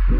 We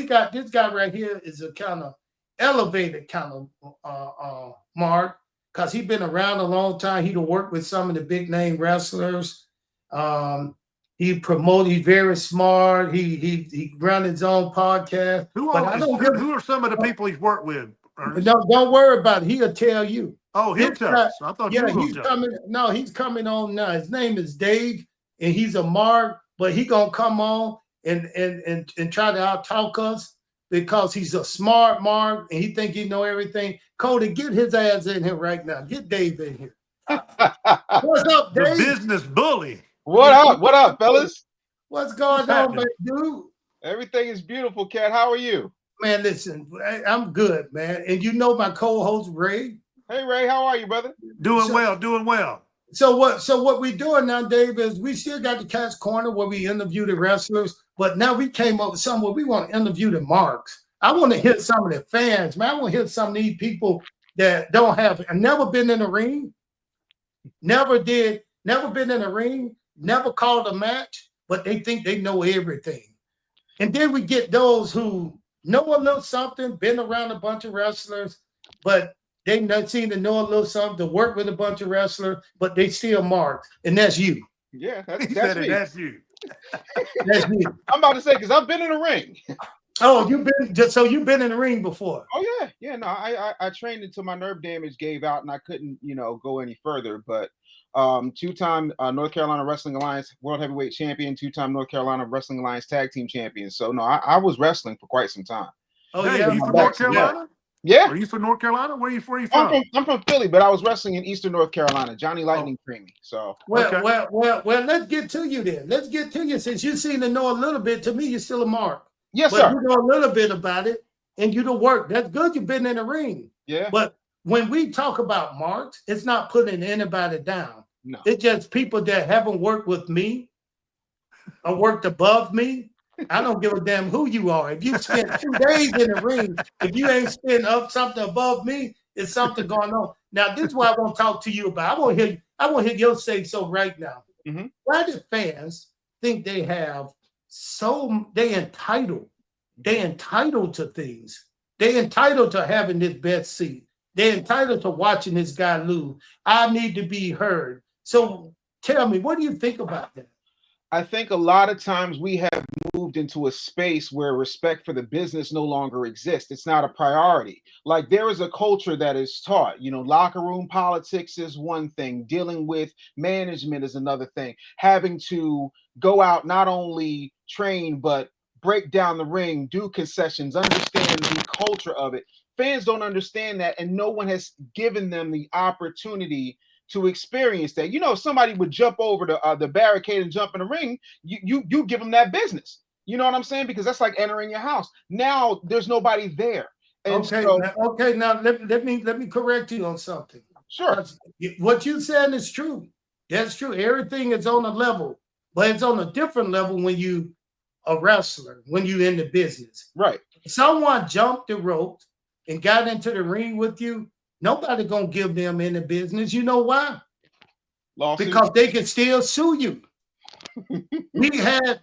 got this guy right here is a kind of elevated kind of Mark, because he's been around a long time. He done worked with some of the big name wrestlers. Um, he promoted. He's very smart. He run his own podcast. But I don't give. Who are some of the people he's worked with, Ernest? Don't worry about it. He'll tell you. Oh, he'll This tell guy- us. I thought yeah, you were he's going to tell us. coming. No, he's coming on now. His name is Dave, and he's a Mark. But he gonna come on and try to out talk us because he's a smart Mark and he think he know everything. Cody, get his ass in here right now. Get Dave in here. What's up, The Dave? business bully. What up? What up, fellas? What's going What's on, happening? dude? Everything is beautiful, Cat. How are you? Man, listen, I'm good, man. And you know my co-host Ray. Hey, Ray, how are you, brother? Doing well. So what we doing now, Dave, is we still got the Cat's Corner where we interview the wrestlers, but now we came up with something where we want to interview the Marks. I want to hear some of the fans, man. I want to hear some of these people that don't have never been in the ring, never been in the ring, never called a match, but they think they know everything. And then we get those who know a little something, been around a bunch of wrestlers, but they not seem to know a little something, to work with a bunch of wrestlers, but they still Marks, and that's you. Yeah, He that's said me. it, that's you. That's you. I'm about to say, because I've been in the ring. Oh, you've been in the ring before. Oh, yeah. No, I trained until my nerve damage gave out and I couldn't, go any further. But two-time North Carolina Wrestling Alliance World Heavyweight Champion, two-time North Carolina Wrestling Alliance Tag Team Champion. So, no, I was wrestling for quite some time. Oh, Hey, yeah. are you from North Carolina? Yeah. Are you from North Carolina? Where you from? I'm from Philly, but I was wrestling in Eastern North Carolina. Johnny Lightning trained me. So Well, Okay. well, let's get to you then. Let's get to you. Since you seem to know a little bit, to me, you're still a Mark. yes, But sir. you know a little bit about it, and you do work. That's good. You've been in the ring. Yeah. But when we talk about Marks, it's not putting anybody down. No. It's just people that haven't worked with me or worked above me. I don't give a damn who you are. If you spend 2 days in the ring, if you ain't spend up something above me, it's something going on. Now, this is what I want to talk to you about. I want to hear your say so right now. Mhm. Why do fans think they have they entitled to things? They entitled to having this best seat. They're entitled to watching this guy lose. I need to be heard. So tell me, what do you think about that? I think a lot of times we have moved into a space where respect for the business no longer exists. It's not a priority. Like there is a culture that is taught, locker room politics is one thing, dealing with management is another thing, having to go out, not only train, but break down the ring, do concessions, understand the culture of it. Fans don't understand that, and no one has given them the opportunity to experience that. If somebody would jump over the barricade and jump in the ring, you give them that business. You know what I'm saying? Because that's like entering your house. Now there's nobody there. And Now let me correct you on something. Sure. What you said is true. That's true. Everything is on a level, but it's on a different level when you a wrestler, when you in the business. Right. If someone jumped the rope and got into the ring with you, nobody gonna give them any business. You know why? Lawsuit. Because they can still sue you. we had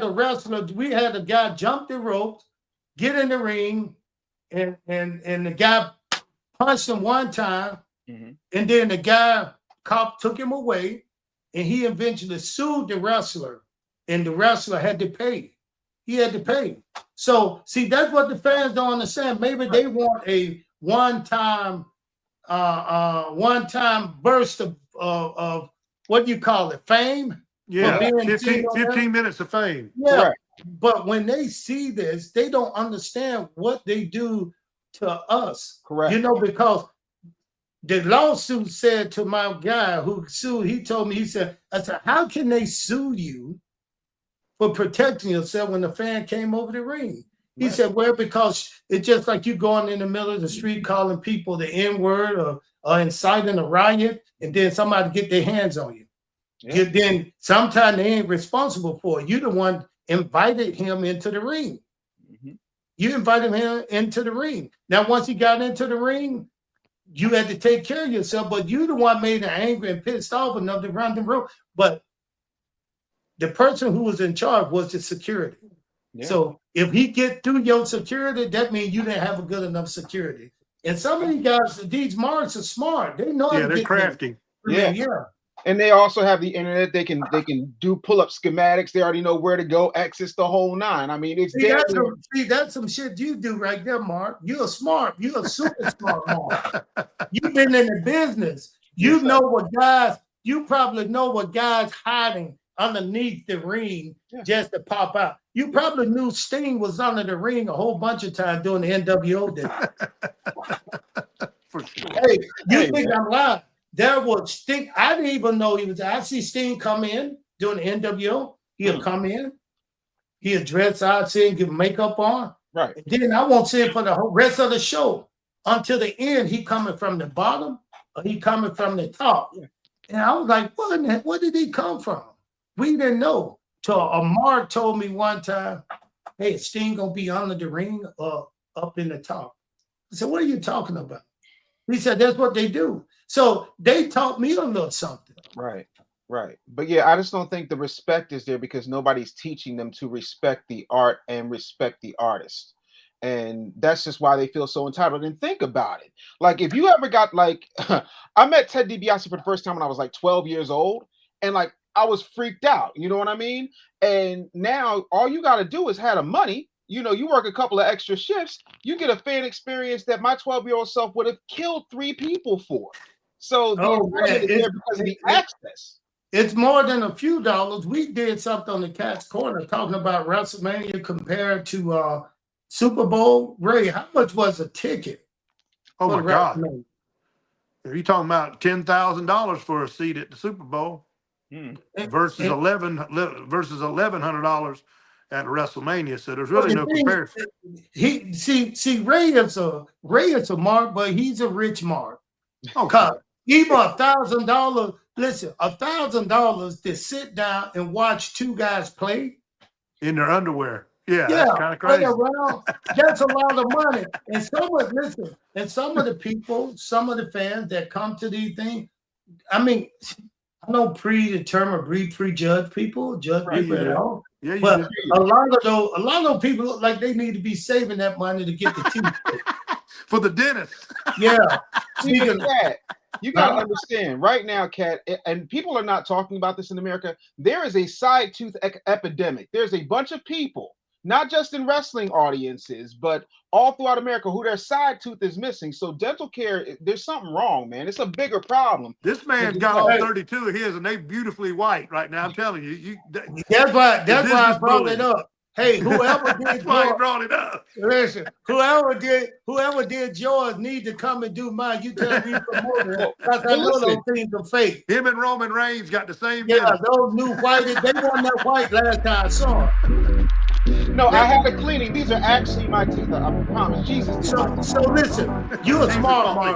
a wrestler, we had a guy jump the ropes, get in the ring, and the guy punched him one time, and then the cop took him away, and he eventually sued the wrestler, and the wrestler had to pay. He had to pay. So see, that's what the fans don't understand. Maybe they want a one-time burst of what do you call it? Fame? Yeah, For being 15 minutes of fame. Yeah. Correct. But when they see this, they don't understand what they do to us. Correct. Because the lawsuit said to my guy who sued, he told me, I said, how can they sue you for protecting yourself when the fan came over the ring? He said, well, because it's just like you going in the middle of the street calling people the N-word or inciting a riot, and then somebody get their hands on you. Yeah. Then sometimes they ain't responsible for it. You the one invited him into the ring. You invited him into the ring. Now, once he got into the ring, you had to take care of yourself, but you the one made her angry and pissed off enough to run the room. But the person who was in charge was the security. Yeah. So if he get through your security, that means you didn't have a good enough security. And some of these guys, these marks are smart. They know how to they're get crafty. Yeah. And they also have the internet. They can do pull-up schematics. They already know where to go, access the whole nine. I mean, it's that's some shit you do right there, Mark. You're smart. You're a super smart, Mark. You've been in the business. You know what guys. You probably know what guys hiding underneath the ring just to pop out. You probably knew Sting was under the ring a whole bunch of times during the NWO days. For sure. Hey, you think I'm lying? There was Sting. I didn't even know he was. I see Sting come in during the NWO. He'll come in. He'll dress out, see and give makeup on. Right. And then I won't see him for the whole rest of the show until the end. He coming from the bottom or he coming from the top. Yeah. And I was like, where did he come from? We didn't know. So Mark told me one time, hey, Sting gonna be under the ring or up in the top. I said, what are you talking about? He said, that's what they do. So they taught me a little something. Right. But yeah, I just don't think the respect is there because nobody's teaching them to respect the art and respect the artist. And that's just why they feel so entitled. And think about it. Like if you ever got like, I met Ted DiBiase for the first time when I was like 12 years old. And like, I was freaked out. You know what I mean? And now all you got to do is have the money. You know, you work a couple of extra shifts, you get a fan experience that my 12-year-old self would have killed 3 people for. So is there because of the access. It's more than a few dollars. We did something on the Cat's Corner talking about WrestleMania compared to Super Bowl. Ray, how much was a ticket? Oh my God! Are you talking about $10,000 for a seat at the Super Bowl versus $1,100 at WrestleMania? So there's really no comparison. Ray is a mark, but he's a rich mark. Okay, even $1,000. Listen, $1,000 to sit down and watch 2 guys play in their underwear. Yeah, that's kind of crazy. Around, that's a lot of money. And some of the people, some of the fans that come to these things, I mean, I don't prejudge people, people at all. Yeah, but a lot of those people look like they need to be saving that money to get the teeth for the dentist. Yeah. You got to understand right now, Kat, and people are not talking about this in America. There is a side tooth epidemic. There's a bunch of people, not just in wrestling audiences, but all throughout America who their side tooth is missing. So dental care, there's something wrong, man. It's a bigger problem. This man's got all 32 of his, and they beautifully white right now. I'm telling you. That's why I brought it up. Hey, whoever did that's why he brought it up. Listen, whoever did yours need to come and do mine. You tell me promote it. Because I know those things are fake. Him and Roman Reigns got the same. Yeah, those new white, they won that white last time I saw them. No, I had a cleaning. These are actually my teeth. I promise. Jesus. So listen, you're a smart Mark.